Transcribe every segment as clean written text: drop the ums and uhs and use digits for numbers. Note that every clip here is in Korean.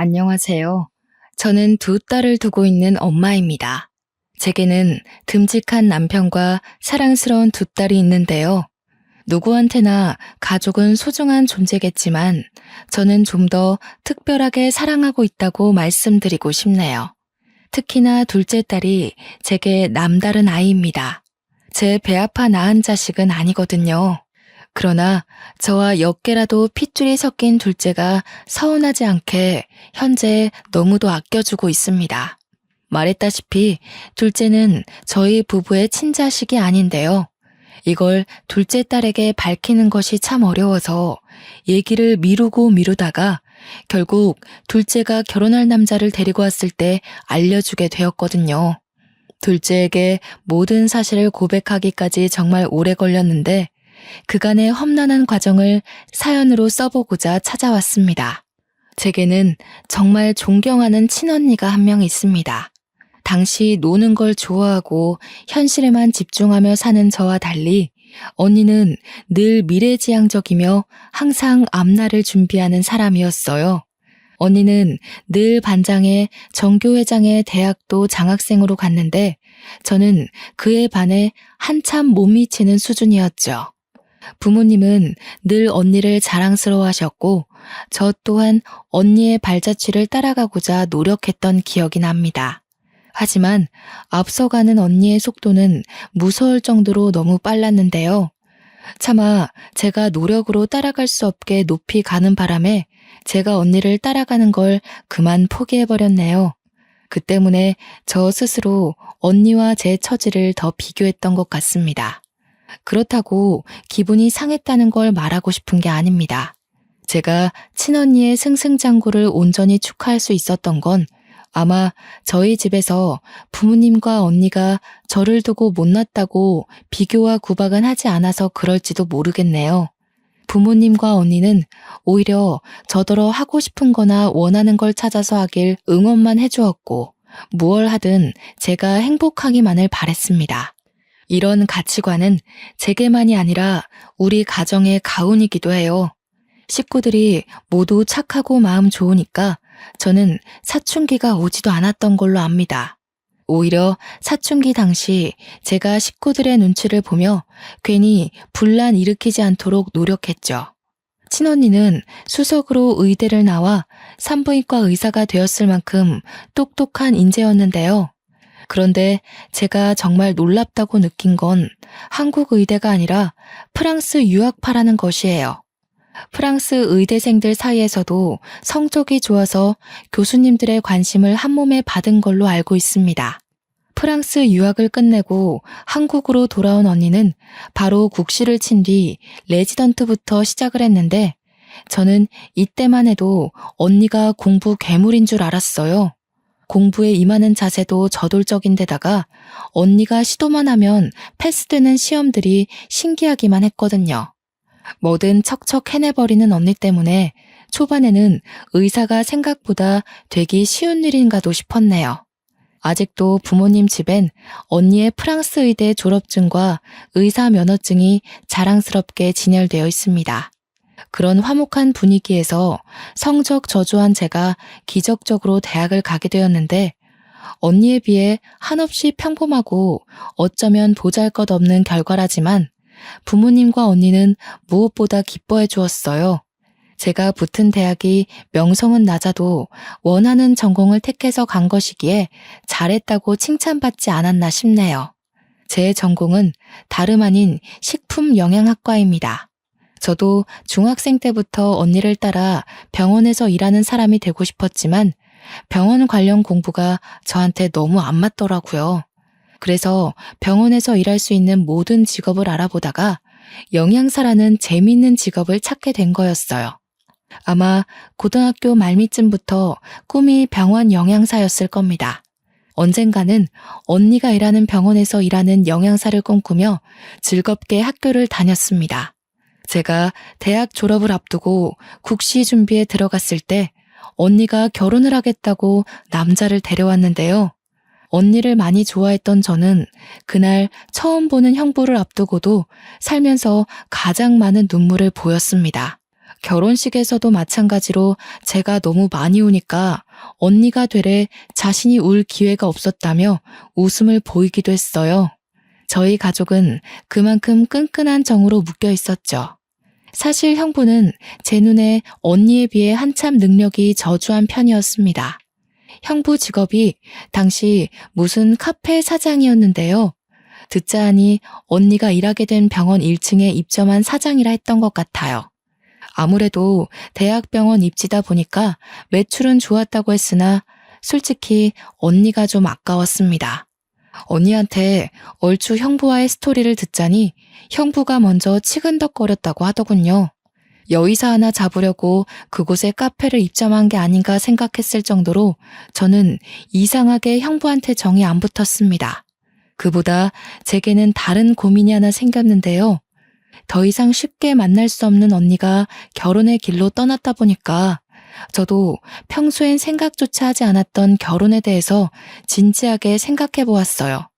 안녕하세요. 저는 두 딸을 두고 있는 엄마입니다. 제게는 듬직한 남편과 사랑스러운 두 딸이 있는데요. 누구한테나 가족은 소중한 존재겠지만 저는 좀 더 특별하게 사랑하고 있다고 말씀드리고 싶네요. 특히나 둘째 딸이 제게 남다른 아이입니다. 제 배 아파 낳은 자식은 아니거든요. 그러나 저와 몇 개라도 핏줄이 섞인 둘째가 서운하지 않게 현재 너무도 아껴주고 있습니다. 말했다시피 둘째는 저희 부부의 친자식이 아닌데요. 이걸 둘째 딸에게 밝히는 것이 참 어려워서 얘기를 미루고 미루다가 결국 둘째가 결혼할 남자를 데리고 왔을 때 알려주게 되었거든요. 둘째에게 모든 사실을 고백하기까지 정말 오래 걸렸는데 그간의 험난한 과정을 사연으로 써보고자 찾아왔습니다. 제게는 정말 존경하는 친언니가 한 명 있습니다. 당시 노는 걸 좋아하고 현실에만 집중하며 사는 저와 달리 언니는 늘 미래지향적이며 항상 앞날을 준비하는 사람이었어요. 언니는 늘 반장에 정교회장에 대학도 장학생으로 갔는데 저는 그에 반해 한참 못 미치는 수준이었죠. 부모님은 늘 언니를 자랑스러워하셨고 저 또한 언니의 발자취를 따라가고자 노력했던 기억이 납니다. 하지만 앞서가는 언니의 속도는 무서울 정도로 너무 빨랐는데요. 차마 제가 노력으로 따라갈 수 없게 높이 가는 바람에 제가 언니를 따라가는 걸 그만 포기해버렸네요. 그 때문에 저 스스로 언니와 제 처지를 더 비교했던 것 같습니다. 그렇다고 기분이 상했다는 걸 말하고 싶은 게 아닙니다. 제가 친언니의 승승장구를 온전히 축하할 수 있었던 건 아마 저희 집에서 부모님과 언니가 저를 두고 못났다고 비교와 구박은 하지 않아서 그럴지도 모르겠네요. 부모님과 언니는 오히려 저더러 하고 싶은 거나 원하는 걸 찾아서 하길 응원만 해주었고 무얼 하든 제가 행복하기만을 바랬습니다. 이런 가치관은 제게만이 아니라 우리 가정의 가훈이기도 해요. 식구들이 모두 착하고 마음 좋으니까 저는 사춘기가 오지도 않았던 걸로 압니다. 오히려 사춘기 당시 제가 식구들의 눈치를 보며 괜히 분란 일으키지 않도록 노력했죠. 친언니는 수석으로 의대를 나와 산부인과 의사가 되었을 만큼 똑똑한 인재였는데요. 그런데 제가 정말 놀랍다고 느낀 건 한국 의대가 아니라 프랑스 유학파라는 것이에요. 프랑스 의대생들 사이에서도 성적이 좋아서 교수님들의 관심을 한몸에 받은 걸로 알고 있습니다. 프랑스 유학을 끝내고 한국으로 돌아온 언니는 바로 국시를 친 뒤 레지던트부터 시작을 했는데 저는 이때만 해도 언니가 공부 괴물인 줄 알았어요. 공부에 임하는 자세도 저돌적인데다가 언니가 시도만 하면 패스되는 시험들이 신기하기만 했거든요. 뭐든 척척 해내버리는 언니 때문에 초반에는 의사가 생각보다 되기 쉬운 일인가도 싶었네요. 아직도 부모님 집엔 언니의 프랑스 의대 졸업증과 의사 면허증이 자랑스럽게 진열되어 있습니다. 그런 화목한 분위기에서 성적 저조한 제가 기적적으로 대학을 가게 되었는데 언니에 비해 한없이 평범하고 어쩌면 보잘것없는 결과라지만 부모님과 언니는 무엇보다 기뻐해 주었어요. 제가 붙은 대학이 명성은 낮아도 원하는 전공을 택해서 간 것이기에 잘했다고 칭찬받지 않았나 싶네요. 제 전공은 다름 아닌 식품영양학과입니다. 저도 중학생 때부터 언니를 따라 병원에서 일하는 사람이 되고 싶었지만 병원 관련 공부가 저한테 너무 안 맞더라고요. 그래서 병원에서 일할 수 있는 모든 직업을 알아보다가 영양사라는 재미있는 직업을 찾게 된 거였어요. 아마 고등학교 말미쯤부터 꿈이 병원 영양사였을 겁니다. 언젠가는 언니가 일하는 병원에서 일하는 영양사를 꿈꾸며 즐겁게 학교를 다녔습니다. 제가 대학 졸업을 앞두고 국시 준비에 들어갔을 때 언니가 결혼을 하겠다고 남자를 데려왔는데요. 언니를 많이 좋아했던 저는 그날 처음 보는 형부를 앞두고도 살면서 가장 많은 눈물을 보였습니다. 결혼식에서도 마찬가지로 제가 너무 많이 우니까 언니가 되래 자신이 울 기회가 없었다며 웃음을 보이기도 했어요. 저희 가족은 그만큼 끈끈한 정으로 묶여 있었죠. 사실 형부는 제 눈에 언니에 비해 한참 능력이 저조한 편이었습니다. 형부 직업이 당시 무슨 카페 사장이었는데요. 듣자 하니 언니가 일하게 된 병원 1층에 입점한 사장이라 했던 것 같아요. 아무래도 대학병원 입지다 보니까 매출은 좋았다고 했으나 솔직히 언니가 좀 아까웠습니다. 언니한테 얼추 형부와의 스토리를 듣자니 형부가 먼저 치근덕거렸다고 하더군요. 여의사 하나 잡으려고 그곳에 카페를 입점한 게 아닌가 생각했을 정도로 저는 이상하게 형부한테 정이 안 붙었습니다. 그보다 제게는 다른 고민이 하나 생겼는데요. 더 이상 쉽게 만날 수 없는 언니가 결혼의 길로 떠났다 보니까 저도 평소엔 생각조차 하지 않았던 결혼에 대해서 진지하게 생각해 보았어요.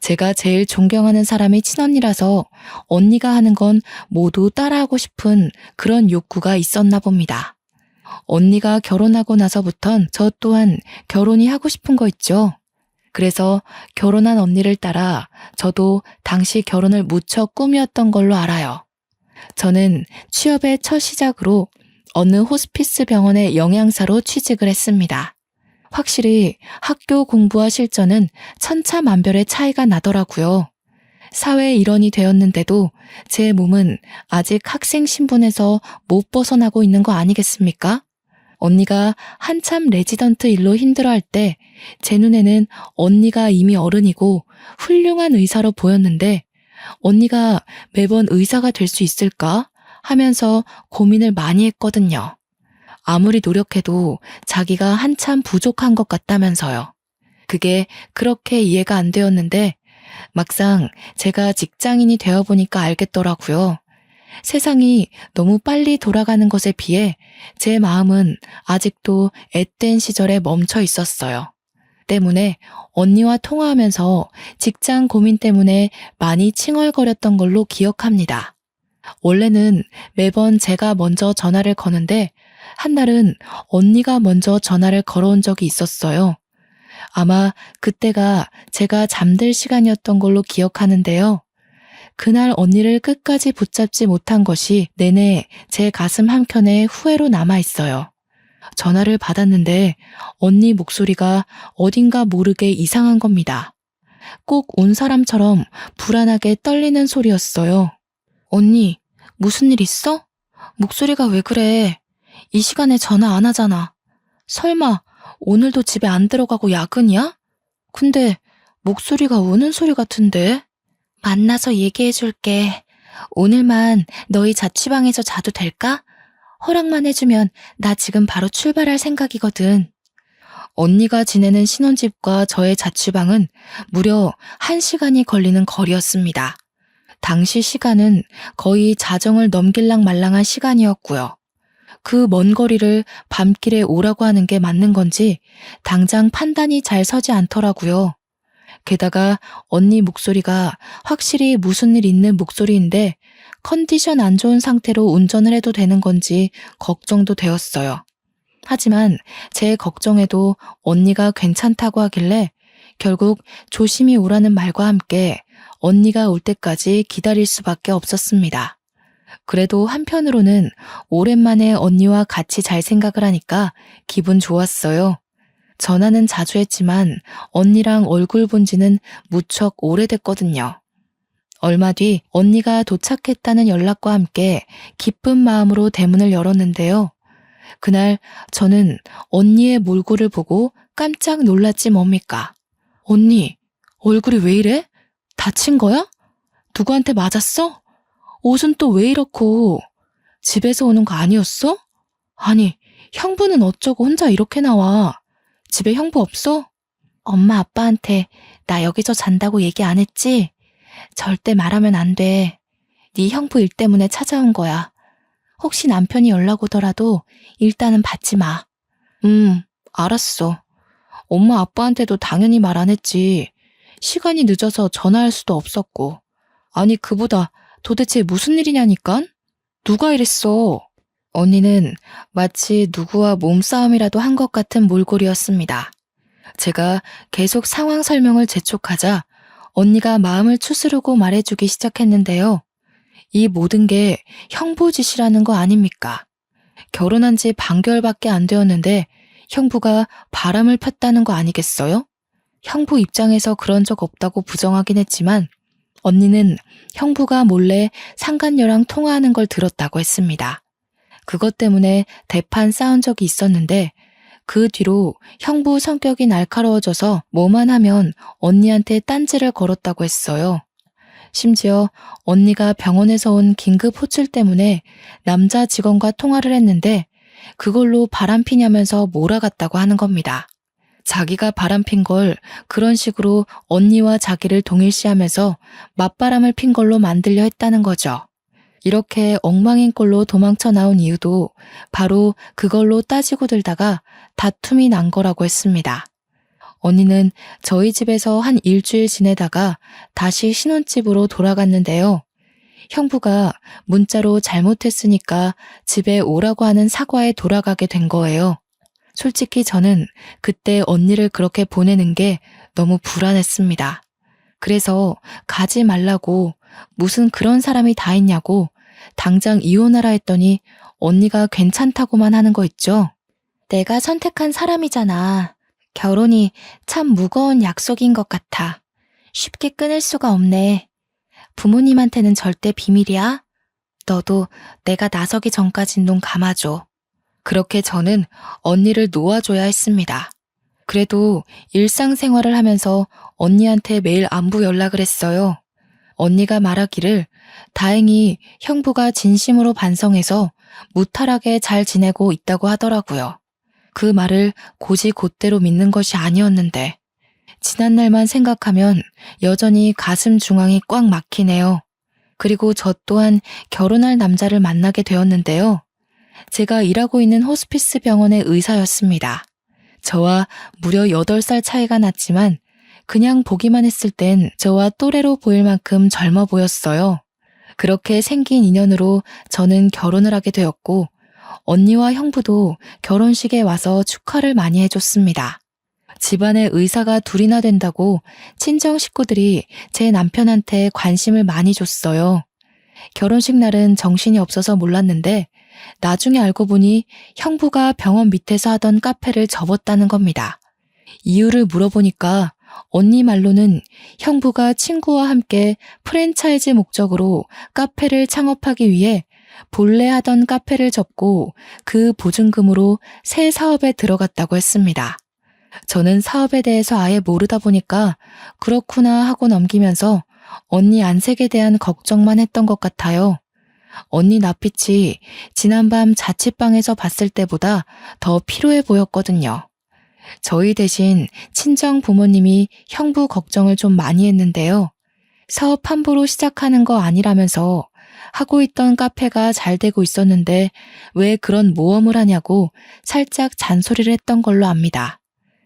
제가 제일 존경하는 사람이 친언니라서 언니가 하는 건 모두 따라하고 싶은 그런 욕구가 있었나 봅니다. 언니가 결혼하고 나서부턴 저 또한 결혼이 하고 싶은 거 있죠. 그래서 결혼한 언니를 따라 저도 당시 결혼을 무척 꿈이었던 걸로 알아요. 저는 취업의 첫 시작으로 어느 호스피스 병원의 영양사로 취직을 했습니다. 확실히 학교 공부와 실전은 천차만별의 차이가 나더라고요. 사회 일원이 되었는데도 제 몸은 아직 학생 신분에서 못 벗어나고 있는 거 아니겠습니까? 언니가 한참 레지던트 일로 힘들어할 때 제 눈에는 언니가 이미 어른이고 훌륭한 의사로 보였는데 언니가 매번 의사가 될 수 있을까 하면서 고민을 많이 했거든요. 아무리 노력해도 자기가 한참 부족한 것 같다면서요. 그게 그렇게 이해가 안 되었는데 막상 제가 직장인이 되어보니까 알겠더라고요. 세상이 너무 빨리 돌아가는 것에 비해 제 마음은 아직도 앳된 시절에 멈춰 있었어요. 때문에 언니와 통화하면서 직장 고민 때문에 많이 칭얼거렸던 걸로 기억합니다. 원래는 매번 제가 먼저 전화를 거는데 한날은 언니가 먼저 전화를 걸어온 적이 있었어요. 아마 그때가 제가 잠들 시간이었던 걸로 기억하는데요. 그날 언니를 끝까지 붙잡지 못한 것이 내내 제 가슴 한켠에 후회로 남아있어요. 전화를 받았는데 언니 목소리가 어딘가 모르게 이상한 겁니다. 꼭 온 사람처럼 불안하게 떨리는 소리였어요. 언니, 무슨 일 있어? 목소리가 왜 그래? 이 시간에 전화 안 하잖아. 설마 오늘도 집에 안 들어가고 야근이야? 근데 목소리가 우는 소리 같은데? 만나서 얘기해줄게. 오늘만 너희 자취방에서 자도 될까? 허락만 해주면 나 지금 바로 출발할 생각이거든. 언니가 지내는 신혼집과 저의 자취방은 무려 1시간이 걸리는 거리였습니다. 당시 시간은 거의 자정을 넘길랑 말랑한 시간이었고요. 그 먼 거리를 밤길에 오라고 하는 게 맞는 건지 당장 판단이 잘 서지 않더라고요. 게다가 언니 목소리가 확실히 무슨 일 있는 목소리인데 컨디션 안 좋은 상태로 운전을 해도 되는 건지 걱정도 되었어요. 하지만 제 걱정에도 언니가 괜찮다고 하길래 결국 조심히 오라는 말과 함께 언니가 올 때까지 기다릴 수밖에 없었습니다. 그래도 한편으로는 오랜만에 언니와 같이 잘 생각을 하니까 기분 좋았어요. 전화는 자주 했지만 언니랑 얼굴 본 지는 무척 오래됐거든요. 얼마 뒤 언니가 도착했다는 연락과 함께 기쁜 마음으로 대문을 열었는데요. 그날 저는 언니의 몰골을 보고 깜짝 놀랐지 뭡니까? 언니, 얼굴이 왜 이래? 다친 거야? 누구한테 맞았어? 옷은 또 왜 이렇고? 집에서 오는 거 아니었어? 아니, 형부는 어쩌고 혼자 이렇게 나와? 집에 형부 없어? 엄마 아빠한테 나 여기서 잔다고 얘기 안 했지? 절대 말하면 안 돼. 네 형부 일 때문에 찾아온 거야. 혹시 남편이 연락 오더라도 일단은 받지 마. 알았어. 엄마 아빠한테도 당연히 말 안 했지. 시간이 늦어서 전화할 수도 없었고. 아니 그보다 도대체 무슨 일이냐니깐? 누가 이랬어? 언니는 마치 누구와 몸싸움이라도 한 것 같은 몰골이었습니다. 제가 계속 상황 설명을 재촉하자 언니가 마음을 추스르고 말해주기 시작했는데요. 이 모든 게 형부 짓이라는 거 아닙니까? 결혼한 지 반개월밖에 안 되었는데 형부가 바람을 폈다는 거 아니겠어요? 형부 입장에서 그런 적 없다고 부정하긴 했지만 언니는 형부가 몰래 상간녀랑 통화하는 걸 들었다고 했습니다. 그것 때문에 대판 싸운 적이 있었는데 그 뒤로 형부 성격이 날카로워져서 뭐만 하면 언니한테 딴지를 걸었다고 했어요. 심지어 언니가 병원에서 온 긴급 호출 때문에 남자 직원과 통화를 했는데 그걸로 바람피냐면서 몰아갔다고 하는 겁니다. 자기가 바람핀 걸 그런 식으로 언니와 자기를 동일시하면서 맞바람을 핀 걸로 만들려 했다는 거죠. 이렇게 엉망인 꼴로 도망쳐 나온 이유도 바로 그걸로 따지고 들다가 다툼이 난 거라고 했습니다. 언니는 저희 집에서 한 일주일 지내다가 다시 신혼집으로 돌아갔는데요. 형부가 문자로 잘못했으니까 집에 오라고 하는 사과에 돌아가게 된 거예요. 솔직히 저는 그때 언니를 그렇게 보내는 게 너무 불안했습니다. 그래서 가지 말라고 무슨 그런 사람이 다 있냐고 당장 이혼하라 했더니 언니가 괜찮다고만 하는 거 있죠. 내가 선택한 사람이잖아. 결혼이 참 무거운 약속인 것 같아. 쉽게 끊을 수가 없네. 부모님한테는 절대 비밀이야. 너도 내가 나서기 전까진 눈 감아줘. 그렇게 저는 언니를 놓아줘야 했습니다. 그래도 일상생활을 하면서 언니한테 매일 안부 연락을 했어요. 언니가 말하기를 다행히 형부가 진심으로 반성해서 무탈하게 잘 지내고 있다고 하더라고요. 그 말을 곧이곧대로 믿는 것이 아니었는데 지난날만 생각하면 여전히 가슴 중앙이 꽉 막히네요. 그리고 저 또한 결혼할 남자를 만나게 되었는데요. 제가 일하고 있는 호스피스 병원의 의사였습니다. 저와 무려 8살 차이가 났지만 그냥 보기만 했을 땐 저와 또래로 보일 만큼 젊어 보였어요. 그렇게 생긴 인연으로 저는 결혼을 하게 되었고 언니와 형부도 결혼식에 와서 축하를 많이 해줬습니다. 집안에 의사가 둘이나 된다고 친정 식구들이 제 남편한테 관심을 많이 줬어요. 결혼식 날은 정신이 없어서 몰랐는데 나중에 알고 보니 형부가 병원 밑에서 하던 카페를 접었다는 겁니다. 이유를 물어보니까 언니 말로는 형부가 친구와 함께 프랜차이즈 목적으로 카페를 창업하기 위해 본래 하던 카페를 접고 그 보증금으로 새 사업에 들어갔다고 했습니다. 저는 사업에 대해서 아예 모르다 보니까 그렇구나 하고 넘기면서 언니 안색에 대한 걱정만 했던 것 같아요. 언니 낯빛이 지난밤 자취방에서 봤을 때보다 더 피로해 보였거든요. 저희 대신 친정 부모님이 형부 걱정을 좀 많이 했는데요. 사업 함부로 시작하는 거 아니라면서 하고 있던 카페가 잘 되고 있었는데 왜 그런 모험을 하냐고 살짝 잔소리를 했던 걸로 압니다.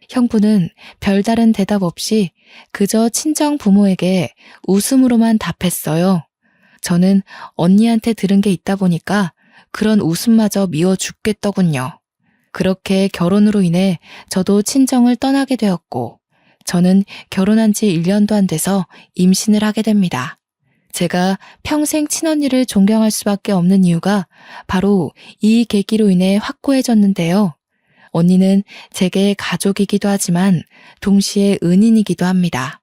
형부는 별다른 대답 없이 그저 친정 부모에게 웃음으로만 답했어요. 저는 언니한테 들은 게 있다 보니까 그런 웃음마저 미워 죽겠더군요. 그렇게 결혼으로 인해 저도 친정을 떠나게 되었고 저는 결혼한 지 1년도 안 돼서 임신을 하게 됩니다. 제가 평생 친언니를 존경할 수밖에 없는 이유가 바로 이 계기로 인해 확고해졌는데요. 언니는 제게 가족이기도 하지만 동시에 은인이기도 합니다.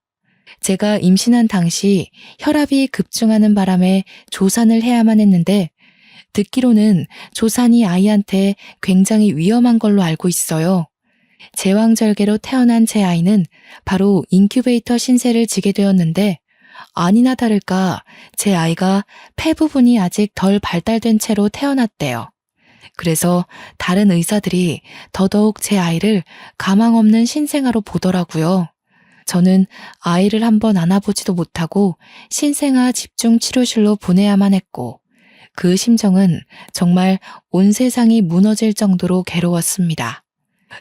제가 임신한 당시 혈압이 급증하는 바람에 조산을 해야만 했는데 듣기로는 조산이 아이한테 굉장히 위험한 걸로 알고 있어요. 제왕절개로 태어난 제 아이는 바로 인큐베이터 신세를 지게 되었는데 아니나 다를까 제 아이가 폐 부분이 아직 덜 발달된 채로 태어났대요. 그래서 다른 의사들이 더더욱 제 아이를 가망 없는 신생아로 보더라고요. 저는 아이를 한번 안아보지도 못하고 신생아 집중치료실로 보내야만 했고 그 심정은 정말 온 세상이 무너질 정도로 괴로웠습니다.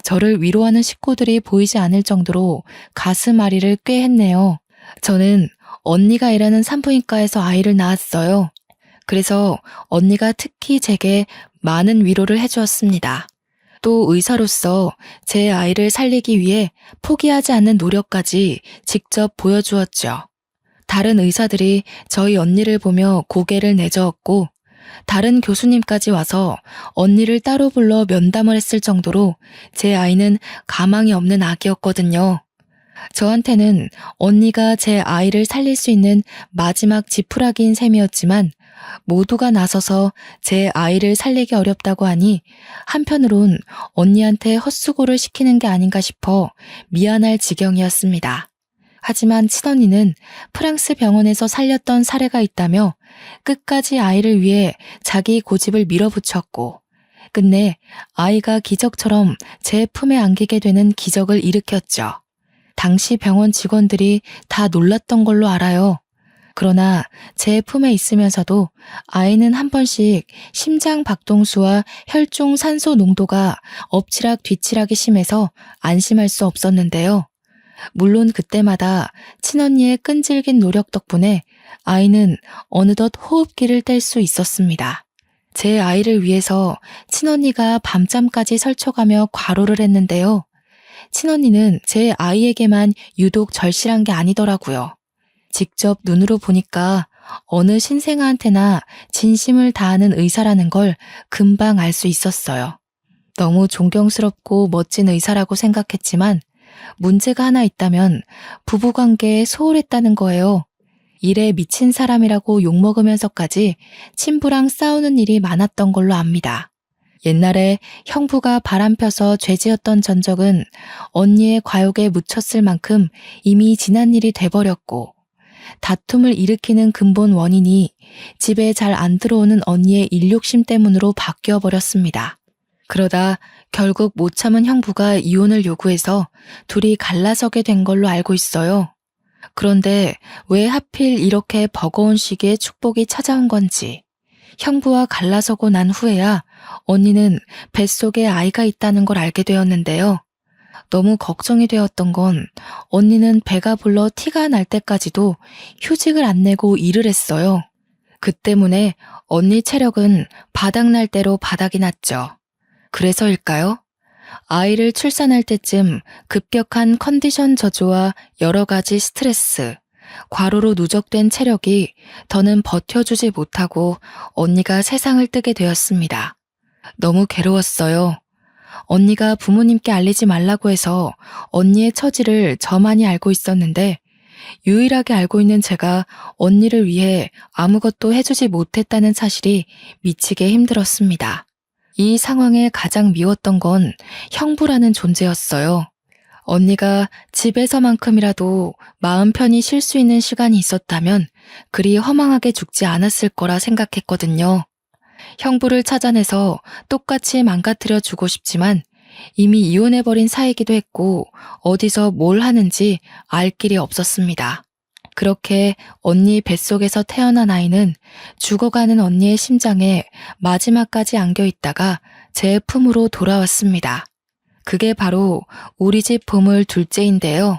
저를 위로하는 식구들이 보이지 않을 정도로 가슴 아리를 꽤 했네요. 저는 언니가 일하는 산부인과에서 아이를 낳았어요. 그래서 언니가 특히 제게 많은 위로를 해주었습니다. 또 의사로서 제 아이를 살리기 위해 포기하지 않는 노력까지 직접 보여주었죠. 다른 의사들이 저희 언니를 보며 고개를 내저었고 다른 교수님까지 와서 언니를 따로 불러 면담을 했을 정도로 제 아이는 가망이 없는 아기였거든요. 저한테는 언니가 제 아이를 살릴 수 있는 마지막 지푸라기인 셈이었지만 모두가 나서서 제 아이를 살리기 어렵다고 하니 한편으론 언니한테 헛수고를 시키는 게 아닌가 싶어 미안할 지경이었습니다. 하지만 친언니는 프랑스 병원에서 살렸던 사례가 있다며 끝까지 아이를 위해 자기 고집을 밀어붙였고 끝내 아이가 기적처럼 제 품에 안기게 되는 기적을 일으켰죠. 당시 병원 직원들이 다 놀랐던 걸로 알아요. 그러나 제 품에 있으면서도 아이는 한 번씩 심장 박동수와 혈중 산소 농도가 엎치락 뒤치락이 심해서 안심할 수 없었는데요. 물론 그때마다 친언니의 끈질긴 노력 덕분에 아이는 어느덧 호흡기를 뗄 수 있었습니다. 제 아이를 위해서 친언니가 밤잠까지 설쳐가며 과로를 했는데요. 친언니는 제 아이에게만 유독 절실한 게 아니더라고요. 직접 눈으로 보니까 어느 신생아한테나 진심을 다하는 의사라는 걸 금방 알 수 있었어요. 너무 존경스럽고 멋진 의사라고 생각했지만 문제가 하나 있다면 부부관계에 소홀했다는 거예요. 일에 미친 사람이라고 욕먹으면서까지 친부랑 싸우는 일이 많았던 걸로 압니다. 옛날에 형부가 바람펴서 죄지었던 전적은 언니의 과욕에 묻혔을 만큼 이미 지난 일이 돼버렸고 다툼을 일으키는 근본 원인이 집에 잘 안 들어오는 언니의 일욕심 때문으로 바뀌어버렸습니다. 그러다 결국 못 참은 형부가 이혼을 요구해서 둘이 갈라서게 된 걸로 알고 있어요. 그런데 왜 하필 이렇게 버거운 시기에 축복이 찾아온 건지 형부와 갈라서고 난 후에야 언니는 뱃속에 아이가 있다는 걸 알게 되었는데요. 너무 걱정이 되었던 건 언니는 배가 불러 티가 날 때까지도 휴직을 안 내고 일을 했어요. 그 때문에 언니 체력은 바닥날 대로 바닥이 났죠. 그래서일까요? 아이를 출산할 때쯤 급격한 컨디션 저조와 여러 가지 스트레스, 과로로 누적된 체력이 더는 버텨주지 못하고 언니가 세상을 뜨게 되었습니다. 너무 괴로웠어요. 언니가 부모님께 알리지 말라고 해서 언니의 처지를 저만이 알고 있었는데 유일하게 알고 있는 제가 언니를 위해 아무것도 해주지 못했다는 사실이 미치게 힘들었습니다. 이 상황에 가장 미웠던 건 형부라는 존재였어요. 언니가 집에서만큼이라도 마음 편히 쉴 수 있는 시간이 있었다면 그리 허망하게 죽지 않았을 거라 생각했거든요. 형부를 찾아내서 똑같이 망가뜨려 주고 싶지만 이미 이혼해버린 사이기도 했고 어디서 뭘 하는지 알 길이 없었습니다. 그렇게 언니 뱃속에서 태어난 아이는 죽어가는 언니의 심장에 마지막까지 안겨있다가 제 품으로 돌아왔습니다. 그게 바로 우리 집 보물 둘째인데요.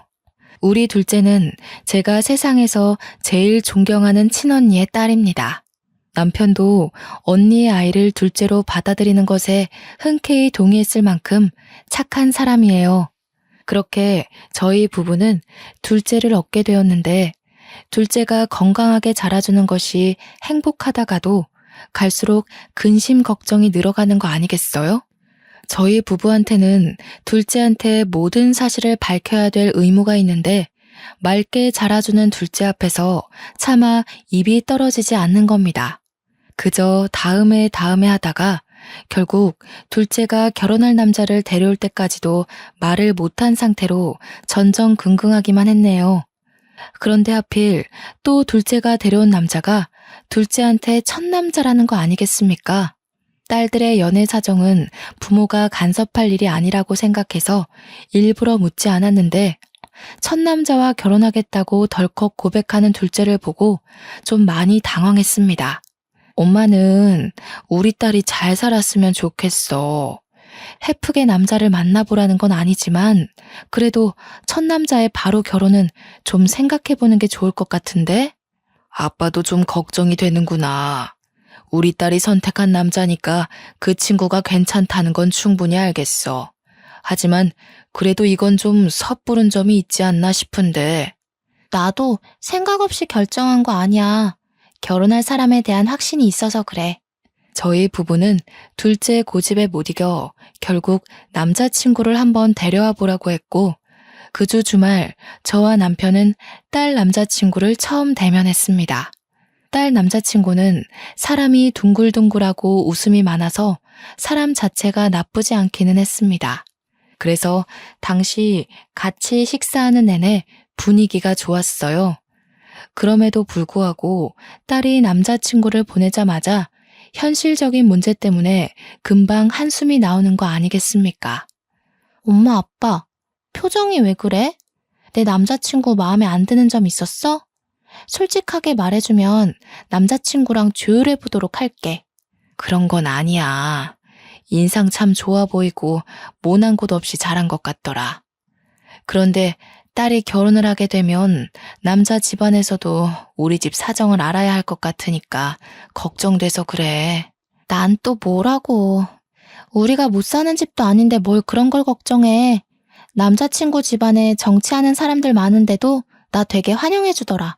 우리 둘째는 제가 세상에서 제일 존경하는 친언니의 딸입니다. 남편도 언니의 아이를 둘째로 받아들이는 것에 흔쾌히 동의했을 만큼 착한 사람이에요. 그렇게 저희 부부는 둘째를 얻게 되었는데 둘째가 건강하게 자라주는 것이 행복하다가도 갈수록 근심 걱정이 늘어가는 거 아니겠어요? 저희 부부한테는 둘째한테 모든 사실을 밝혀야 될 의무가 있는데 맑게 자라주는 둘째 앞에서 차마 입이 떨어지지 않는 겁니다. 그저 다음에 하다가 결국 둘째가 결혼할 남자를 데려올 때까지도 말을 못한 상태로 전전긍긍하기만 했네요. 그런데 하필 또 둘째가 데려온 남자가 둘째한테 첫 남자라는 거 아니겠습니까? 딸들의 연애 사정은 부모가 간섭할 일이 아니라고 생각해서 일부러 묻지 않았는데 첫 남자와 결혼하겠다고 덜컥 고백하는 둘째를 보고 좀 많이 당황했습니다. 엄마는 우리 딸이 잘 살았으면 좋겠어. 헤프게 남자를 만나보라는 건 아니지만 그래도 첫 남자의 바로 결혼은 좀 생각해보는 게 좋을 것 같은데? 아빠도 좀 걱정이 되는구나. 우리 딸이 선택한 남자니까 그 친구가 괜찮다는 건 충분히 알겠어. 하지만 그래도 이건 좀 섣부른 점이 있지 않나 싶은데. 나도 생각 없이 결정한 거 아니야. 결혼할 사람에 대한 확신이 있어서 그래. 저희 부부는 둘째 고집에 못 이겨 결국 남자친구를 한번 데려와 보라고 했고, 그 주 주말 저와 남편은 딸 남자친구를 처음 대면했습니다. 딸 남자친구는 사람이 둥글둥글하고 웃음이 많아서 사람 자체가 나쁘지 않기는 했습니다. 그래서 당시 같이 식사하는 내내 분위기가 좋았어요. 그럼에도 불구하고 딸이 남자친구를 보내자마자 현실적인 문제 때문에 금방 한숨이 나오는 거 아니겠습니까? 엄마, 아빠, 표정이 왜 그래? 내 남자친구 마음에 안 드는 점 있었어? 솔직하게 말해주면 남자친구랑 조율해보도록 할게. 그런 건 아니야. 인상 참 좋아 보이고 모난 곳 없이 잘한 것 같더라. 그런데 딸이 결혼을 하게 되면 남자 집안에서도 우리 집 사정을 알아야 할 것 같으니까 걱정돼서 그래. 난 또 뭐라고. 우리가 못 사는 집도 아닌데 뭘 그런 걸 걱정해. 남자친구 집안에 정치하는 사람들 많은데도 나 되게 환영해주더라.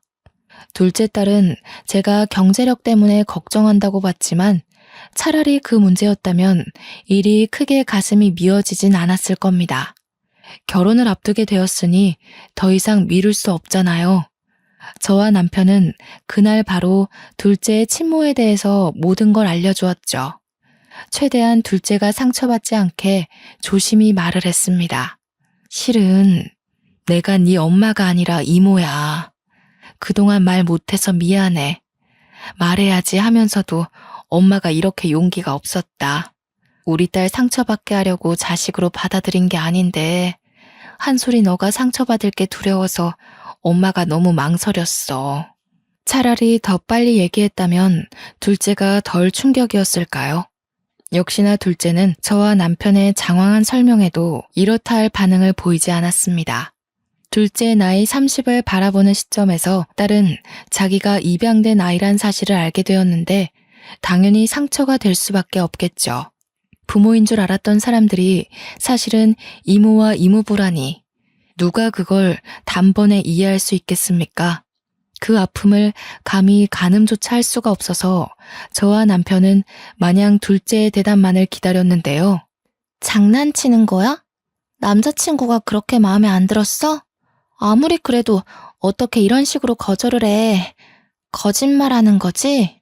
둘째 딸은 제가 경제력 때문에 걱정한다고 봤지만 차라리 그 문제였다면 일이 크게 가슴이 미어지진 않았을 겁니다. 결혼을 앞두게 되었으니 더 이상 미룰 수 없잖아요. 저와 남편은 그날 바로 둘째의 친모에 대해서 모든 걸 알려주었죠. 최대한 둘째가 상처받지 않게 조심히 말을 했습니다. 실은 내가 네 엄마가 아니라 이모야. 그동안 말 못해서 미안해. 말해야지 하면서도 엄마가 이렇게 용기가 없었다. 우리 딸 상처받게 하려고 자식으로 받아들인 게 아닌데 한솔이 너가 상처받을 게 두려워서 엄마가 너무 망설였어. 차라리 더 빨리 얘기했다면 둘째가 덜 충격이었을까요? 역시나 둘째는 저와 남편의 장황한 설명에도 이렇다 할 반응을 보이지 않았습니다. 둘째 나이 30을 바라보는 시점에서 딸은 자기가 입양된 아이란 사실을 알게 되었는데 당연히 상처가 될 수밖에 없겠죠. 부모인 줄 알았던 사람들이 사실은 이모와 이모부라니 누가 그걸 단번에 이해할 수 있겠습니까? 그 아픔을 감히 가늠조차 할 수가 없어서 저와 남편은 마냥 둘째의 대답만을 기다렸는데요. 장난치는 거야? 남자친구가 그렇게 마음에 안 들었어? 아무리 그래도 어떻게 이런 식으로 거절을 해. 거짓말하는 거지?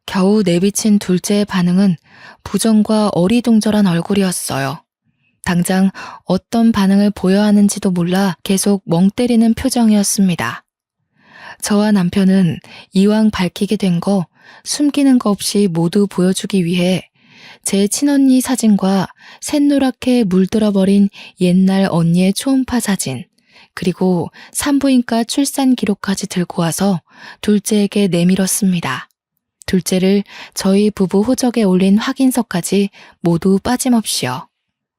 겨우 내비친 둘째의 반응은 부정과 어리둥절한 얼굴이었어요. 당장 어떤 반응을 보여야 하는지도 몰라 계속 멍 때리는 표정이었습니다. 저와 남편은 이왕 밝히게 된 거 숨기는 거 없이 모두 보여주기 위해 제 친언니 사진과 샛노랗게 물들어버린 옛날 언니의 초음파 사진, 그리고 산부인과 출산 기록까지 들고 와서 둘째에게 내밀었습니다. 둘째를 저희 부부 호적에 올린 확인서까지 모두 빠짐없이요.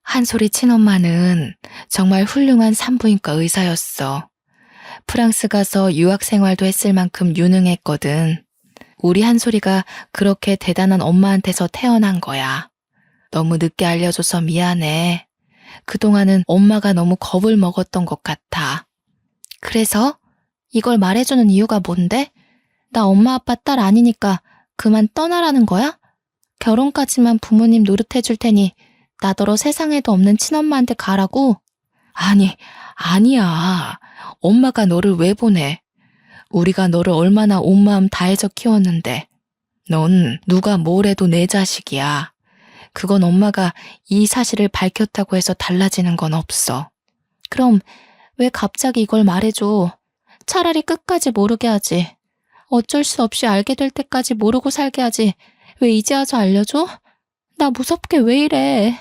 한솔이 친엄마는 정말 훌륭한 산부인과 의사였어. 프랑스 가서 유학 생활도 했을 만큼 유능했거든. 우리 한솔이가 그렇게 대단한 엄마한테서 태어난 거야. 너무 늦게 알려줘서 미안해. 그동안은 엄마가 너무 겁을 먹었던 것 같아. 그래서? 이걸 말해주는 이유가 뭔데? 나 엄마 아빠 딸 아니니까 그만 떠나라는 거야? 결혼까지만 부모님 노릇해줄 테니 나더러 세상에도 없는 친엄마한테 가라고? 아니야. 엄마가 너를 왜 보내? 우리가 너를 얼마나 온 마음 다해서 키웠는데. 넌 누가 뭘 해도 내 자식이야. 그건 엄마가 이 사실을 밝혔다고 해서 달라지는 건 없어. 그럼 왜 갑자기 이걸 말해줘? 차라리 끝까지 모르게 하지. 어쩔 수 없이 알게 될 때까지 모르고 살게 하지. 왜 이제 와서 알려줘? 나 무섭게 왜 이래?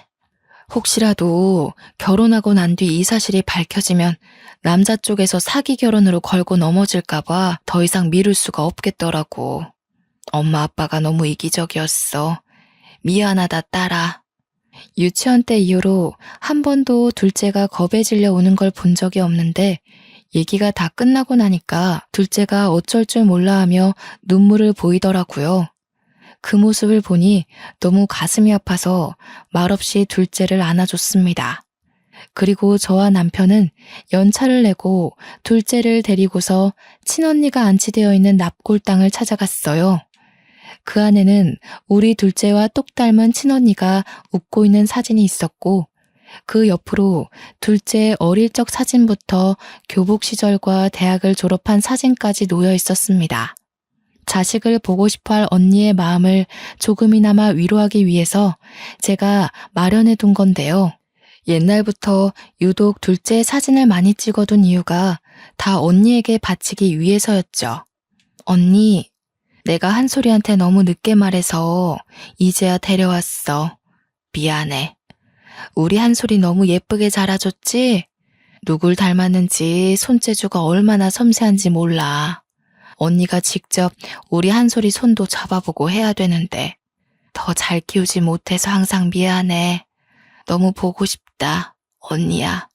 혹시라도 결혼하고 난 뒤 이 사실이 밝혀지면 남자 쪽에서 사기 결혼으로 걸고 넘어질까봐 더 이상 미룰 수가 없겠더라고. 엄마 아빠가 너무 이기적이었어. 미안하다 딸아. 유치원 때 이후로 한 번도 둘째가 겁에 질려 우는 걸 본 적이 없는데 얘기가 다 끝나고 나니까 둘째가 어쩔 줄 몰라 하며 눈물을 보이더라고요. 그 모습을 보니 너무 가슴이 아파서 말없이 둘째를 안아줬습니다. 그리고 저와 남편은 연차를 내고 둘째를 데리고서 친언니가 안치되어 있는 납골당을 찾아갔어요. 그 안에는 우리 둘째와 똑 닮은 친언니가 웃고 있는 사진이 있었고, 그 옆으로 둘째의 어릴 적 사진부터 교복 시절과 대학을 졸업한 사진까지 놓여 있었습니다. 자식을 보고 싶어 할 언니의 마음을 조금이나마 위로하기 위해서 제가 마련해 둔 건데요. 옛날부터 유독 둘째 사진을 많이 찍어둔 이유가 다 언니에게 바치기 위해서였죠. 언니, 내가 한솔이한테 너무 늦게 말해서 이제야 데려왔어. 미안해. 우리 한솔이 너무 예쁘게 자라줬지? 누굴 닮았는지 손재주가 얼마나 섬세한지 몰라. 언니가 직접 우리 한솔이 손도 잡아보고 해야 되는데 더 잘 키우지 못해서 항상 미안해. 너무 보고 싶다, 언니야.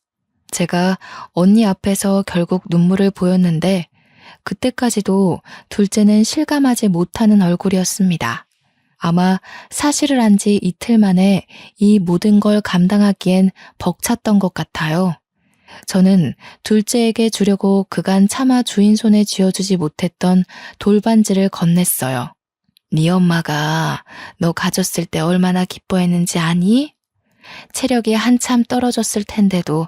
제가 언니 앞에서 결국 눈물을 보였는데 그때까지도 둘째는 실감하지 못하는 얼굴이었습니다. 아마 사실을 안 지 이틀 만에 이 모든 걸 감당하기엔 벅찼던 것 같아요. 저는 둘째에게 주려고 그간 차마 주인 손에 쥐어주지 못했던 돌반지를 건넸어요. 네 엄마가 너 가졌을 때 얼마나 기뻐했는지 아니? 체력이 한참 떨어졌을 텐데도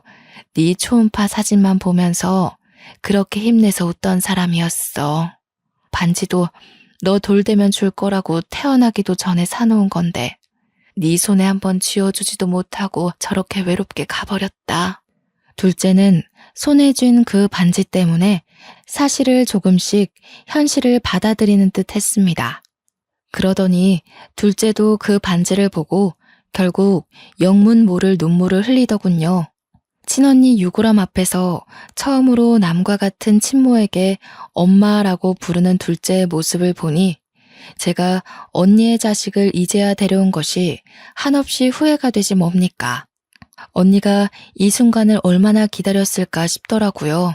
네 초음파 사진만 보면서 그렇게 힘내서 웃던 사람이었어. 반지도 너 돌되면 줄 거라고 태어나기도 전에 사놓은 건데 네 손에 한번 쥐어주지도 못하고 저렇게 외롭게 가버렸다. 둘째는 손에 쥔 그 반지 때문에 사실을 조금씩 현실을 받아들이는 듯 했습니다. 그러더니 둘째도 그 반지를 보고 결국 영문 모를 눈물을 흘리더군요. 친언니 유구람 앞에서 처음으로 남과 같은 친모에게 엄마라고 부르는 둘째의 모습을 보니 제가 언니의 자식을 이제야 데려온 것이 한없이 후회가 되지 뭡니까? 언니가 이 순간을 얼마나 기다렸을까 싶더라고요.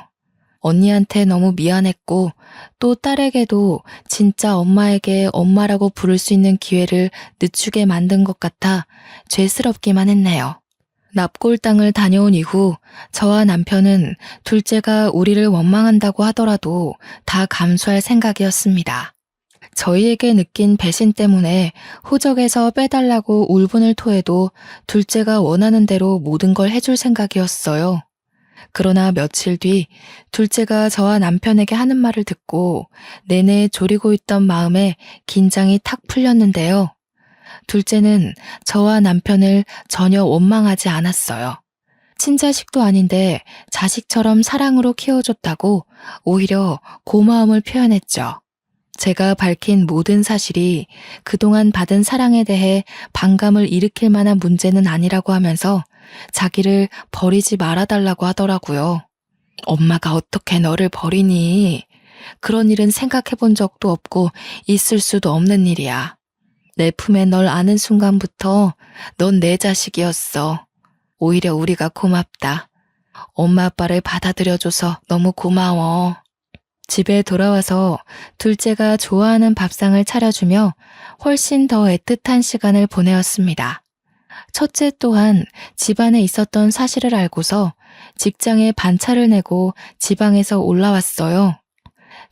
언니한테 너무 미안했고 또 딸에게도 진짜 엄마에게 엄마라고 부를 수 있는 기회를 늦추게 만든 것 같아 죄스럽기만 했네요. 납골당을 다녀온 이후 저와 남편은 둘째가 우리를 원망한다고 하더라도 다 감수할 생각이었습니다. 저희에게 느낀 배신 때문에 호적에서 빼달라고 울분을 토해도 둘째가 원하는 대로 모든 걸 해줄 생각이었어요. 그러나 며칠 뒤 둘째가 저와 남편에게 하는 말을 듣고 내내 졸이고 있던 마음에 긴장이 탁 풀렸는데요. 둘째는 저와 남편을 전혀 원망하지 않았어요. 친자식도 아닌데 자식처럼 사랑으로 키워줬다고 오히려 고마움을 표현했죠. 제가 밝힌 모든 사실이 그동안 받은 사랑에 대해 반감을 일으킬 만한 문제는 아니라고 하면서 자기를 버리지 말아달라고 하더라고요. 엄마가 어떻게 너를 버리니? 그런 일은 생각해 본 적도 없고 있을 수도 없는 일이야. 내 품에 널 안은 순간부터 넌 내 자식이었어. 오히려 우리가 고맙다. 엄마 아빠를 받아들여줘서 너무 고마워. 집에 돌아와서 둘째가 좋아하는 밥상을 차려주며 훨씬 더 애틋한 시간을 보내었습니다. 첫째 또한 집안에 있었던 사실을 알고서 직장에 반차를 내고 지방에서 올라왔어요.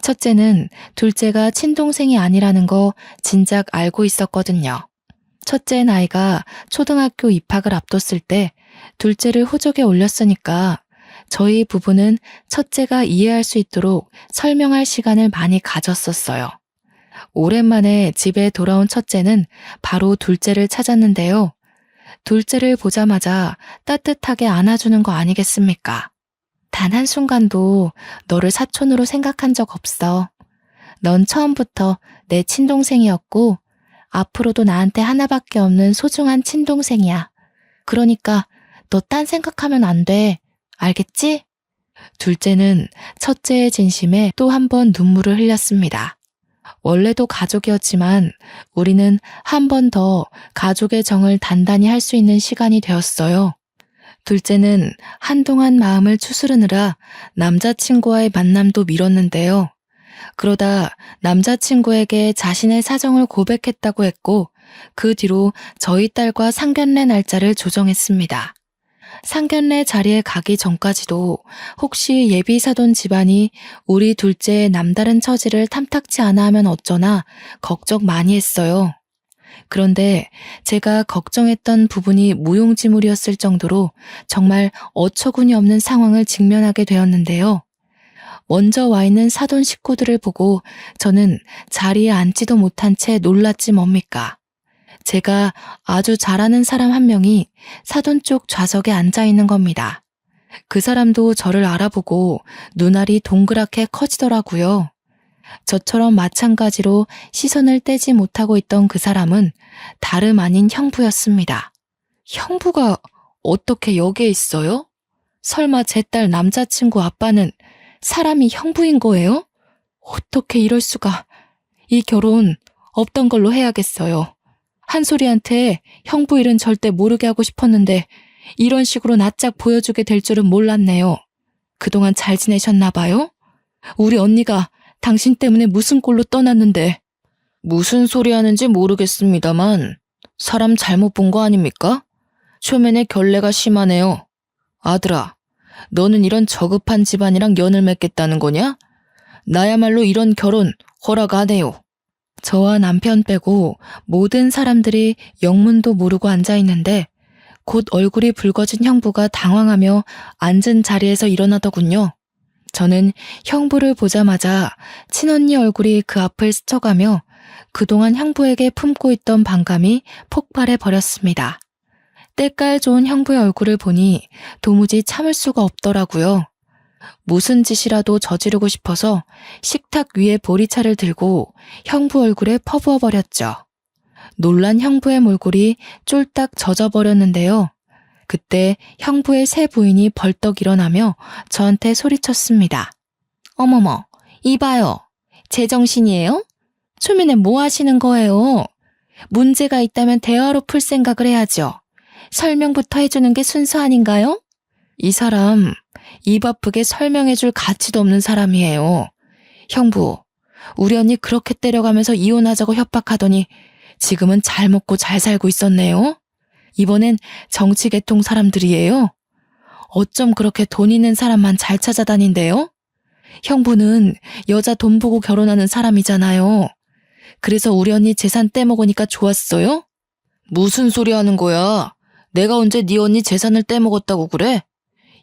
첫째는 둘째가 친동생이 아니라는 거 진작 알고 있었거든요. 첫째 나이가 초등학교 입학을 앞뒀을 때 둘째를 호적에 올렸으니까 저희 부부는 첫째가 이해할 수 있도록 설명할 시간을 많이 가졌었어요. 오랜만에 집에 돌아온 첫째는 바로 둘째를 찾았는데요. 둘째를 보자마자 따뜻하게 안아주는 거 아니겠습니까? 단 한순간도 너를 사촌으로 생각한 적 없어. 넌 처음부터 내 친동생이었고 앞으로도 나한테 하나밖에 없는 소중한 친동생이야. 그러니까 너 딴 생각하면 안 돼. 알겠지? 둘째는 첫째의 진심에 또 한 번 눈물을 흘렸습니다. 원래도 가족이었지만 우리는 한 번 더 가족의 정을 단단히 할 수 있는 시간이 되었어요. 둘째는 한동안 마음을 추스르느라 남자친구와의 만남도 미뤘는데요. 그러다 남자친구에게 자신의 사정을 고백했다고 했고 그 뒤로 저희 딸과 상견례 날짜를 조정했습니다. 상견례 자리에 가기 전까지도 혹시 예비사돈 집안이 우리 둘째의 남다른 처지를 탐탁치 않아 하면 어쩌나 걱정 많이 했어요. 그런데 제가 걱정했던 부분이 무용지물이었을 정도로 정말 어처구니 없는 상황을 직면하게 되었는데요. 먼저 와 있는 사돈 식구들을 보고 저는 자리에 앉지도 못한 채 놀랐지 뭡니까. 제가 아주 잘 아는 사람 한 명이 사돈 쪽 좌석에 앉아 있는 겁니다. 그 사람도 저를 알아보고 눈알이 동그랗게 커지더라고요. 저처럼 마찬가지로 시선을 떼지 못하고 있던 그 사람은 다름 아닌 형부였습니다. 형부가 어떻게 여기에 있어요? 설마 제 딸 남자친구 아빠는 사람이 형부인 거예요? 어떻게 이럴 수가. 이 결혼 없던 걸로 해야겠어요. 한솔이한테 형부 일은 절대 모르게 하고 싶었는데 이런 식으로 낯짝 보여주게 될 줄은 몰랐네요. 그동안 잘 지내셨나 봐요? 우리 언니가 당신 때문에 무슨 꼴로 떠났는데. 무슨 소리 하는지 모르겠습니다만 사람 잘못 본 거 아닙니까? 초면에 결례가 심하네요. 아들아, 너는 이런 저급한 집안이랑 연을 맺겠다는 거냐? 나야말로 이런 결혼 허락 안 해요. 저와 남편 빼고 모든 사람들이 영문도 모르고 앉아있는데 곧 얼굴이 붉어진 형부가 당황하며 앉은 자리에서 일어나더군요. 저는 형부를 보자마자 친언니 얼굴이 그 앞을 스쳐가며 그동안 형부에게 품고 있던 반감이 폭발해 버렸습니다. 때깔 좋은 형부의 얼굴을 보니 도무지 참을 수가 없더라고요. 무슨 짓이라도 저지르고 싶어서 식탁 위에 보리차를 들고 형부 얼굴에 퍼부어 버렸죠. 놀란 형부의 몰골이 쫄딱 젖어버렸는데요. 그때 형부의 새 부인이 벌떡 일어나며 저한테 소리쳤습니다. 어머머, 이봐요. 제정신이에요? 초면에 뭐 하시는 거예요? 문제가 있다면 대화로 풀 생각을 해야죠. 설명부터 해주는 게 순서 아닌가요? 이 사람 입 아프게 설명해줄 가치도 없는 사람이에요. 형부, 우리 언니 그렇게 때려가면서 이혼하자고 협박하더니 지금은 잘 먹고 잘 살고 있었네요. 이번엔 정치계통 사람들이에요. 어쩜 그렇게 돈 있는 사람만 잘 찾아다닌대요? 형부는 여자 돈 보고 결혼하는 사람이잖아요. 그래서 우리 언니 재산 떼먹으니까 좋았어요? 무슨 소리 하는 거야? 내가 언제 네 언니 재산을 떼먹었다고 그래?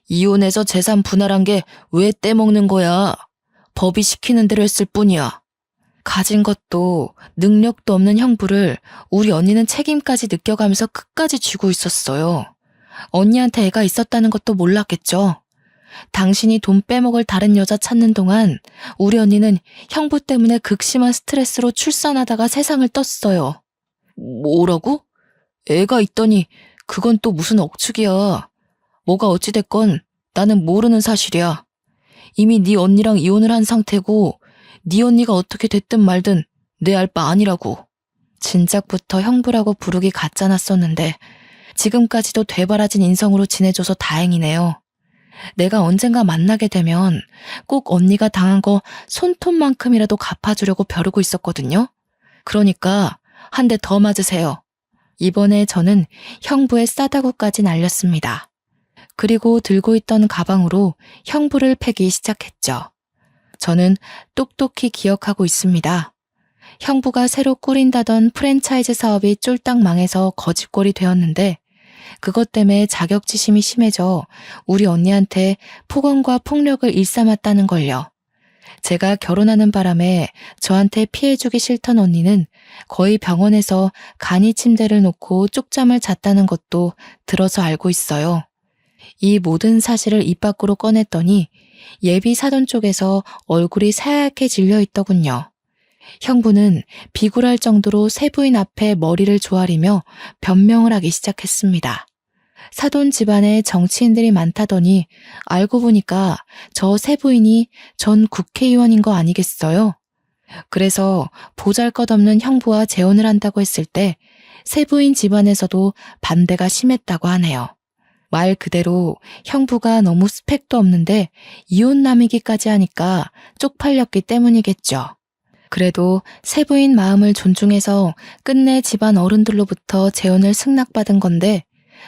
이혼해서 재산 분할한 게 왜 떼먹는 거야? 법이 시키는 대로 했을 뿐이야. 가진 것도 능력도 없는 형부를 우리 언니는 책임까지 느껴가면서 끝까지 쥐고 있었어요. 언니한테 애가 있었다는 것도 몰랐겠죠. 당신이 돈 빼먹을 다른 여자 찾는 동안 우리 언니는 형부 때문에 극심한 스트레스로 출산하다가 세상을 떴어요. 뭐라고? 애가 있더니 그건 또 무슨 억측이야. 뭐가 어찌됐건 나는 모르는 사실이야. 이미 네 언니랑 이혼을 한 상태고 네 언니가 어떻게 됐든 말든 내 알 바 아니라고. 진작부터 형부라고 부르기 가짜났었는데 지금까지도 되바라진 인성으로 지내줘서 다행이네요. 내가 언젠가 만나게 되면 꼭 언니가 당한 거 손톱만큼이라도 갚아주려고 벼르고 있었거든요. 그러니까 한 대 더 맞으세요. 이번에 저는 형부의 싸다구까지 날렸습니다. 그리고 들고 있던 가방으로 형부를 패기 시작했죠. 저는 똑똑히 기억하고 있습니다. 형부가 새로 꾸린다던 프랜차이즈 사업이 쫄딱 망해서 거짓골이 되었는데 그것 때문에 자격지심이 심해져 우리 언니한테 폭언과 폭력을 일삼았다는 걸요. 제가 결혼하는 바람에 저한테 피해주기 싫던 언니는 거의 병원에서 간이 침대를 놓고 쪽잠을 잤다는 것도 들어서 알고 있어요. 이 모든 사실을 입 밖으로 꺼냈더니 예비 사돈 쪽에서 얼굴이 새하얗게 질려 있더군요. 형부는 비굴할 정도로 새 부인 앞에 머리를 조아리며 변명을 하기 시작했습니다. 사돈 집안에 정치인들이 많다더니 알고 보니까 저 새 부인이 전 국회의원인 거 아니겠어요? 그래서 보잘것없는 형부와 재혼을 한다고 했을 때 새 부인 집안에서도 반대가 심했다고 하네요. 말 그대로 형부가 너무 스펙도 없는데 이혼남이기까지 하니까 쪽팔렸기 때문이겠죠. 그래도 세부인 마음을 존중해서 끝내 집안 어른들로부터 재혼을 승낙받은 건데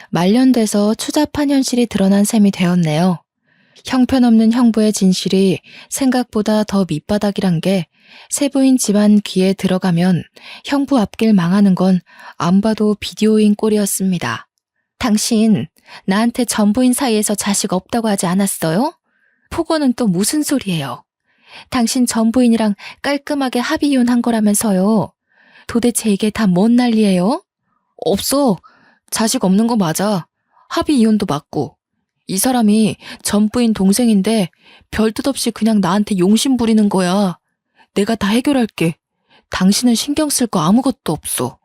말년돼서 추잡한 현실이 드러난 셈이 되었네요. 형편없는 형부의 진실이 생각보다 더 밑바닥이란 게 세부인 집안 귀에 들어가면 형부 앞길 망하는 건 안 봐도 비디오인 꼴이었습니다. 당신 나한테 전부인 사이에서 자식 없다고 하지 않았어요? 폭언은 또 무슨 소리예요? 당신 전부인이랑 깔끔하게 합의 이혼한 거라면서요. 도대체 이게 다 뭔 난리예요? 없어. 자식 없는 거 맞아. 합의 이혼도 맞고. 이 사람이 전부인 동생인데 별 뜻 없이 그냥 나한테 용심 부리는 거야. 내가 다 해결할게. 당신은 신경 쓸 거 아무것도 없어.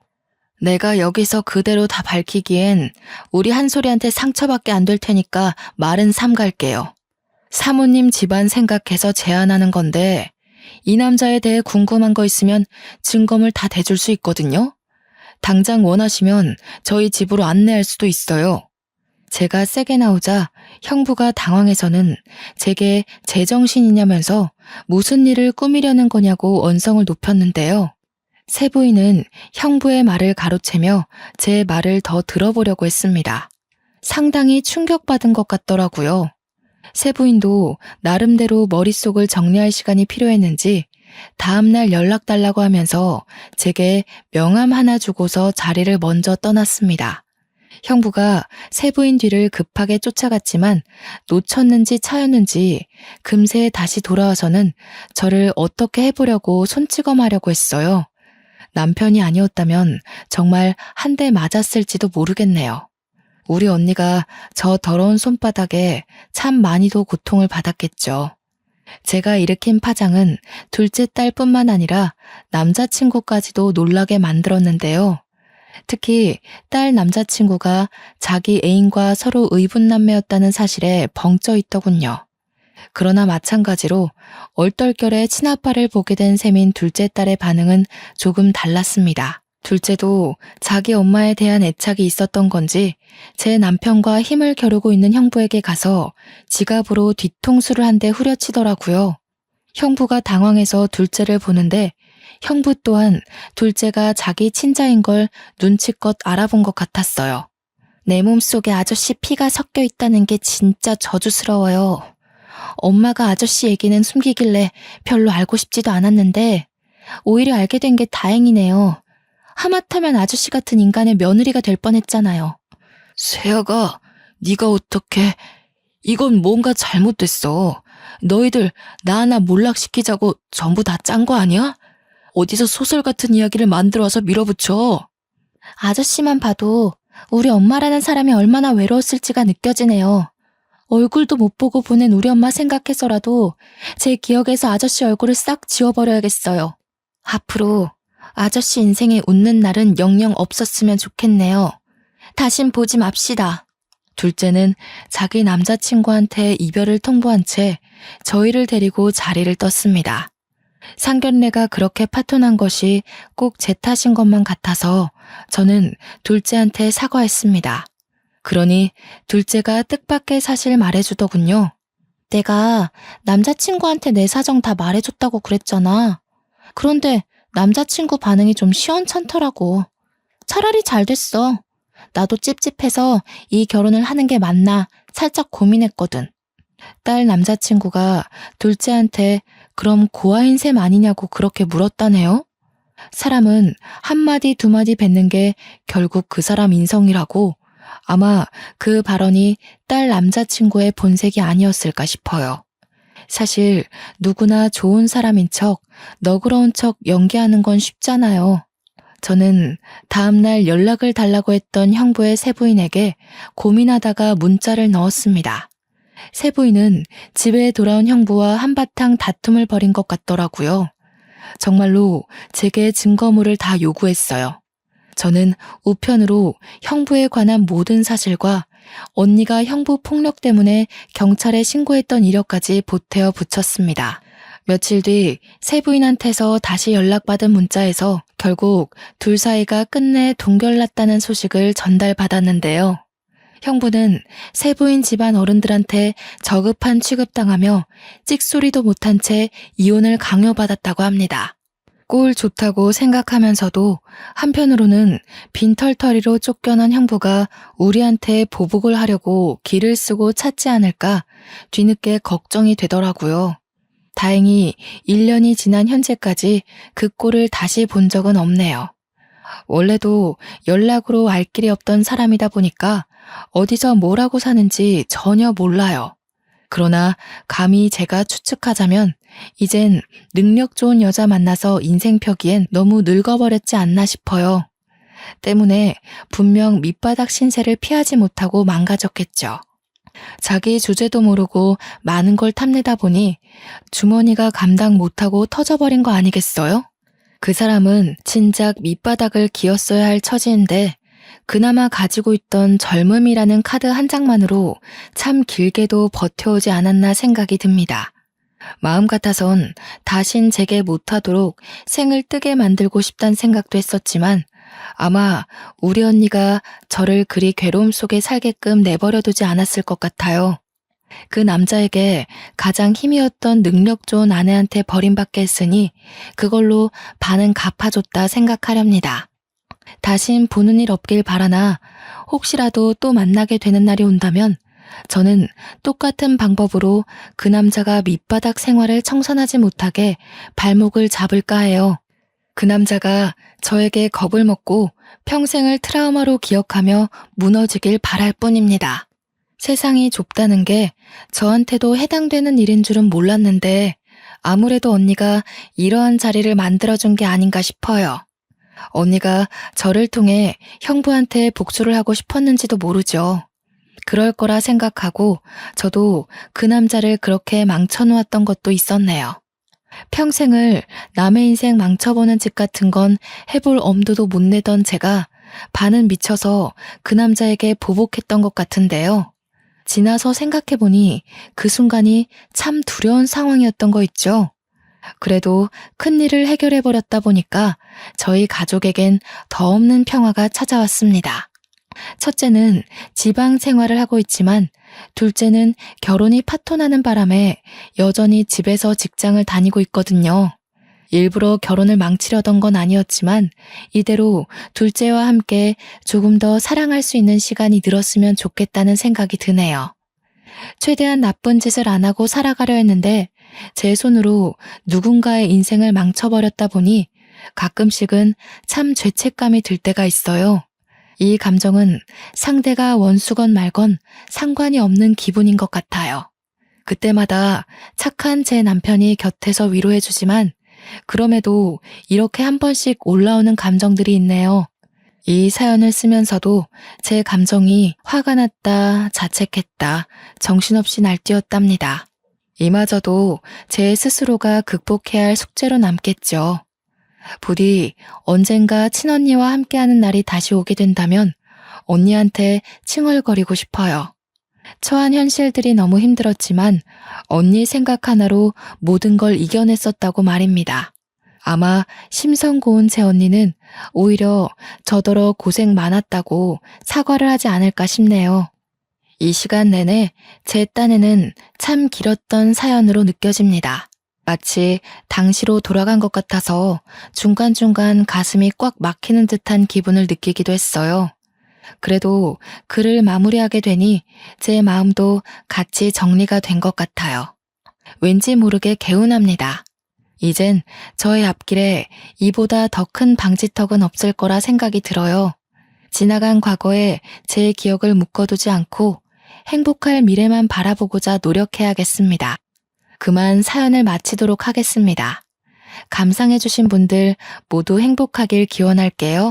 내가 여기서 그대로 다 밝히기엔 우리 한솔이한테 상처밖에 안 될 테니까 말은 삼갈게요. 사모님 집안 생각해서 제안하는 건데 이 남자에 대해 궁금한 거 있으면 증거물 다 대줄 수 있거든요. 당장 원하시면 저희 집으로 안내할 수도 있어요. 제가 세게 나오자 형부가 당황해서는 제게 제정신이냐면서 무슨 일을 꾸미려는 거냐고 언성을 높였는데요. 세부인은 형부의 말을 가로채며 제 말을 더 들어보려고 했습니다. 상당히 충격받은 것 같더라고요. 세부인도 나름대로 머릿속을 정리할 시간이 필요했는지 다음날 연락 달라고 하면서 제게 명함 하나 주고서 자리를 먼저 떠났습니다. 형부가 세부인 뒤를 급하게 쫓아갔지만 놓쳤는지 차였는지 금세 다시 돌아와서는 저를 어떻게 해보려고 손찌검하려고 했어요. 남편이 아니었다면 정말 한 대 맞았을지도 모르겠네요. 우리 언니가 저 더러운 손바닥에 참 많이도 고통을 받았겠죠. 제가 일으킨 파장은 둘째 딸뿐만 아니라 남자친구까지도 놀라게 만들었는데요. 특히 딸 남자친구가 자기 애인과 서로 의분남매였다는 사실에 벙쪄 있더군요. 그러나 마찬가지로 얼떨결에 친아빠를 보게 된 셈인 둘째 딸의 반응은 조금 달랐습니다. 둘째도 자기 엄마에 대한 애착이 있었던 건지 제 남편과 힘을 겨루고 있는 형부에게 가서 지갑으로 뒤통수를 한 대 후려치더라고요. 형부가 당황해서 둘째를 보는데 형부 또한 둘째가 자기 친자인 걸 눈치껏 알아본 것 같았어요. 내 몸속에 아저씨 피가 섞여 있다는 게 진짜 저주스러워요. 엄마가 아저씨 얘기는 숨기길래 별로 알고 싶지도 않았는데 오히려 알게 된 게 다행이네요. 하마터면 아저씨 같은 인간의 며느리가 될 뻔했잖아요. 세아가 네가 어떻게... 이건 뭔가 잘못됐어. 너희들 나 하나 몰락시키자고 전부 다 짠 거 아니야? 어디서 소설 같은 이야기를 만들어서 밀어붙여. 아저씨만 봐도 우리 엄마라는 사람이 얼마나 외로웠을지가 느껴지네요. 얼굴도 못 보고 보낸 우리 엄마 생각해서라도 제 기억에서 아저씨 얼굴을 싹 지워버려야겠어요. 앞으로 아저씨 인생에 웃는 날은 영영 없었으면 좋겠네요. 다신 보지 맙시다. 둘째는 자기 남자친구한테 이별을 통보한 채 저희를 데리고 자리를 떴습니다. 상견례가 그렇게 파토난 것이 꼭 제 탓인 것만 같아서 저는 둘째한테 사과했습니다. 그러니 둘째가 뜻밖의 사실 말해주더군요. 내가 남자친구한테 내 사정 다 말해줬다고 그랬잖아. 그런데 남자친구 반응이 좀 시원찮더라고. 차라리 잘 됐어. 나도 찝찝해서 이 결혼을 하는 게 맞나 살짝 고민했거든. 딸 남자친구가 둘째한테 그럼 고아인 셈 아니냐고 그렇게 물었다네요. 사람은 한마디 두마디 뱉는 게 결국 그 사람 인성이라고 아마 그 발언이 딸 남자친구의 본색이 아니었을까 싶어요. 사실 누구나 좋은 사람인 척, 너그러운 척 연기하는 건 쉽잖아요. 저는 다음날 연락을 달라고 했던 형부의 세부인에게 고민하다가 문자를 넣었습니다. 세부인은 집에 돌아온 형부와 한바탕 다툼을 벌인 것 같더라고요. 정말로 제게 증거물을 다 요구했어요. 저는 우편으로 형부에 관한 모든 사실과 언니가 형부 폭력 때문에 경찰에 신고했던 이력까지 보태어 붙였습니다. 며칠 뒤 세부인한테서 다시 연락받은 문자에서 결국 둘 사이가 끝내 동결났다는 소식을 전달받았는데요. 형부는 세부인 집안 어른들한테 저급한 취급당하며 찍소리도 못한 채 이혼을 강요받았다고 합니다. 꼴 좋다고 생각하면서도 한편으로는 빈털터리로 쫓겨난 형부가 우리한테 보복을 하려고 길을 쓰고 찾지 않을까 뒤늦게 걱정이 되더라고요. 다행히 1년이 지난 현재까지 그 꼴을 다시 본 적은 없네요. 원래도 연락으로 알 길이 없던 사람이다 보니까 어디서 뭐라고 사는지 전혀 몰라요. 그러나 감히 제가 추측하자면 이젠 능력 좋은 여자 만나서 인생 펴기엔 너무 늙어버렸지 않나 싶어요. 때문에 분명 밑바닥 신세를 피하지 못하고 망가졌겠죠. 자기 주제도 모르고 많은 걸 탐내다 보니 주머니가 감당 못하고 터져버린 거 아니겠어요? 그 사람은 진작 밑바닥을 기었어야 할 처지인데 그나마 가지고 있던 젊음이라는 카드 한 장만으로 참 길게도 버텨오지 않았나 생각이 듭니다. 마음 같아선 다신 제게 못하도록 생을 뜨게 만들고 싶단 생각도 했었지만 아마 우리 언니가 저를 그리 괴로움 속에 살게끔 내버려두지 않았을 것 같아요. 그 남자에게 가장 힘이었던 능력 좋은 아내한테 버림받게 했으니 그걸로 반은 갚아줬다 생각하렵니다. 다신 보는 일 없길 바라나 혹시라도 또 만나게 되는 날이 온다면 저는 똑같은 방법으로 그 남자가 밑바닥 생활을 청산하지 못하게 발목을 잡을까 해요. 그 남자가 저에게 겁을 먹고 평생을 트라우마로 기억하며 무너지길 바랄 뿐입니다. 세상이 좁다는 게 저한테도 해당되는 일인 줄은 몰랐는데 아무래도 언니가 이러한 자리를 만들어준 게 아닌가 싶어요. 언니가 저를 통해 형부한테 복수를 하고 싶었는지도 모르죠. 그럴 거라 생각하고 저도 그 남자를 그렇게 망쳐놓았던 것도 있었네요. 평생을 남의 인생 망쳐보는 짓 같은 건 해볼 엄두도 못 내던 제가 반은 미쳐서 그 남자에게 보복했던 것 같은데요. 지나서 생각해보니 그 순간이 참 두려운 상황이었던 거 있죠. 그래도 큰일을 해결해버렸다 보니까 저희 가족에겐 더 없는 평화가 찾아왔습니다. 첫째는 지방 생활을 하고 있지만 둘째는 결혼이 파토나는 바람에 여전히 집에서 직장을 다니고 있거든요. 일부러 결혼을 망치려던 건 아니었지만 이대로 둘째와 함께 조금 더 사랑할 수 있는 시간이 늘었으면 좋겠다는 생각이 드네요. 최대한 나쁜 짓을 안 하고 살아가려 했는데 제 손으로 누군가의 인생을 망쳐버렸다 보니 가끔씩은 참 죄책감이 들 때가 있어요. 이 감정은 상대가 원수건 말건 상관이 없는 기분인 것 같아요. 그때마다 착한 제 남편이 곁에서 위로해주지만 그럼에도 이렇게 한 번씩 올라오는 감정들이 있네요. 이 사연을 쓰면서도 제 감정이 화가 났다, 자책했다, 정신없이 날뛰었답니다. 이마저도 제 스스로가 극복해야 할 숙제로 남겠죠. 부디 언젠가 친언니와 함께하는 날이 다시 오게 된다면 언니한테 칭얼거리고 싶어요. 처한 현실들이 너무 힘들었지만 언니 생각 하나로 모든 걸 이겨냈었다고 말입니다. 아마 심성 고운 제 언니는 오히려 저더러 고생 많았다고 사과를 하지 않을까 싶네요. 이 시간 내내 제 딴에는 참 길었던 사연으로 느껴집니다. 마치 당시로 돌아간 것 같아서 중간중간 가슴이 꽉 막히는 듯한 기분을 느끼기도 했어요. 그래도 글을 마무리하게 되니 제 마음도 같이 정리가 된 것 같아요. 왠지 모르게 개운합니다. 이젠 저의 앞길에 이보다 더 큰 방지턱은 없을 거라 생각이 들어요. 지나간 과거에 제 기억을 묶어두지 않고 행복할 미래만 바라보고자 노력해야겠습니다. 그만 사연을 마치도록 하겠습니다. 감상해주신 분들 모두 행복하길 기원할게요.